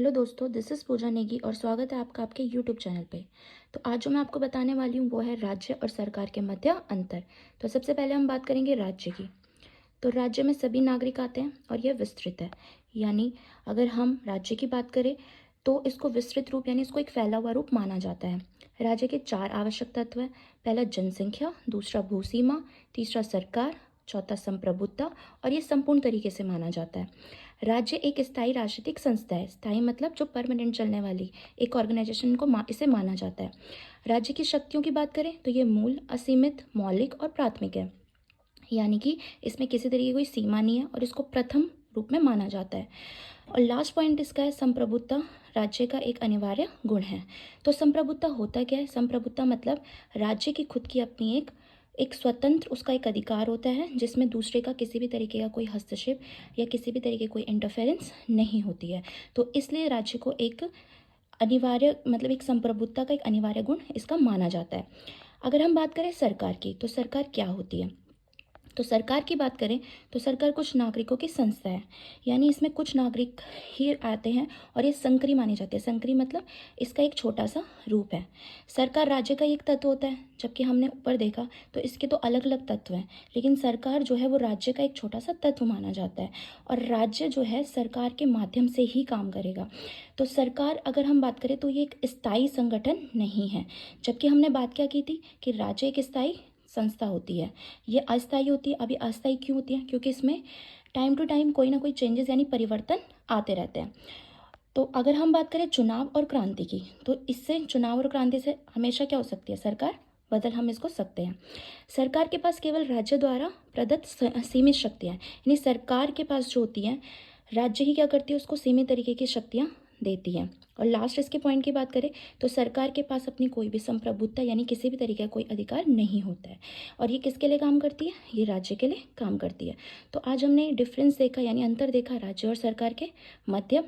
Hello दोस्तों, this is पूजा नेगी और स्वागत है आपका आपके यूट्यूब चैनल पे। तो आज जो मैं आपको बताने वाली हूँ वो है राज्य और सरकार के मध्य अंतर। तो सबसे पहले हम बात करेंगे राज्य की। तो राज्य में सभी नागरिक आते हैं और यह विस्तृत है। यानी अगर हम राज्य की बात करें तो इसको विस्तृत रूप यानी इसको एक फैला हुआ रूप माना जाता है। राज्य के 4 आवश्यक तत्व हैं। पहला जनसंख्या, दूसरा भूसीमा, तीसरा सरकार, चौथा संप्रभुता और ये संपूर्ण तरीके से माना जाता है। राज्य एक स्थायी राजनीतिक संस्था है। स्थायी मतलब जो परमानेंट चलने वाली एक ऑर्गेनाइजेशन को इसे माना जाता है। राज्य की शक्तियों की बात करें तो ये मूल, असीमित, मौलिक और प्राथमिक है। यानी कि इसमें किसी तरीके की कोई सीमा नहीं है और इसको प्रथम रूप में माना जाता है। और लास्ट पॉइंट इसका है संप्रभुता। राज्य का एक अनिवार्य गुण है। तो संप्रभुता होता क्या है? संप्रभुता मतलब राज्य की खुद की अपनी एक एक स्वतंत्र उसका एक अधिकार होता है जिसमें दूसरे का किसी भी तरीके का कोई हस्तक्षेप या किसी भी तरीके कोई इंटरफेरेंस नहीं होती है। तो इसलिए राज्य को एक अनिवार्य मतलब एक संप्रभुता का एक अनिवार्य गुण इसका माना जाता है। अगर हम बात करें सरकार की, तो सरकार क्या होती है? तो सरकार की बात करें तो सरकार कुछ नागरिकों की संस्था है। यानी इसमें कुछ नागरिक ही आते हैं और ये संकरी माने जाते हैं। संकरी मतलब इसका एक छोटा सा रूप है। सरकार राज्य का एक तत्व होता है, जबकि हमने ऊपर देखा तो इसके तो अलग अलग तत्व हैं, लेकिन सरकार जो है वो राज्य का एक छोटा सा तत्व माना जाता है और राज्य जो है सरकार के माध्यम से ही काम करेगा। तो सरकार अगर हम बात करें तो ये एक स्थायी संगठन नहीं है, जबकि हमने बात क्या की थी कि राज्य एक स्थायी संस्था होती है। ये अस्थायी होती है। अभी अस्थायी क्यों होती है? क्योंकि इसमें टाइम टू टाइम कोई ना कोई चेंजेस यानी परिवर्तन आते रहते हैं। तो अगर हम बात करें चुनाव और क्रांति की, तो इससे चुनाव और क्रांति से हमेशा क्या हो सकती है? सरकार बदल हम इसको सकते हैं। सरकार के पास केवल राज्य द्वारा प्रदत्त सीमित शक्तियाँ हैं। यानी सरकार के पास जो होती हैं, राज्य ही क्या करती है? उसको सीमित तरीके की शक्तियाँ देती हैं। और लास्ट इसके पॉइंट की बात करें तो सरकार के पास अपनी कोई भी संप्रभुता यानी किसी भी तरीके का कोई अधिकार नहीं होता है। और ये किसके लिए काम करती है? ये राज्य के लिए काम करती है। तो आज हमने डिफरेंस देखा यानी अंतर देखा राज्य और सरकार के मध्य।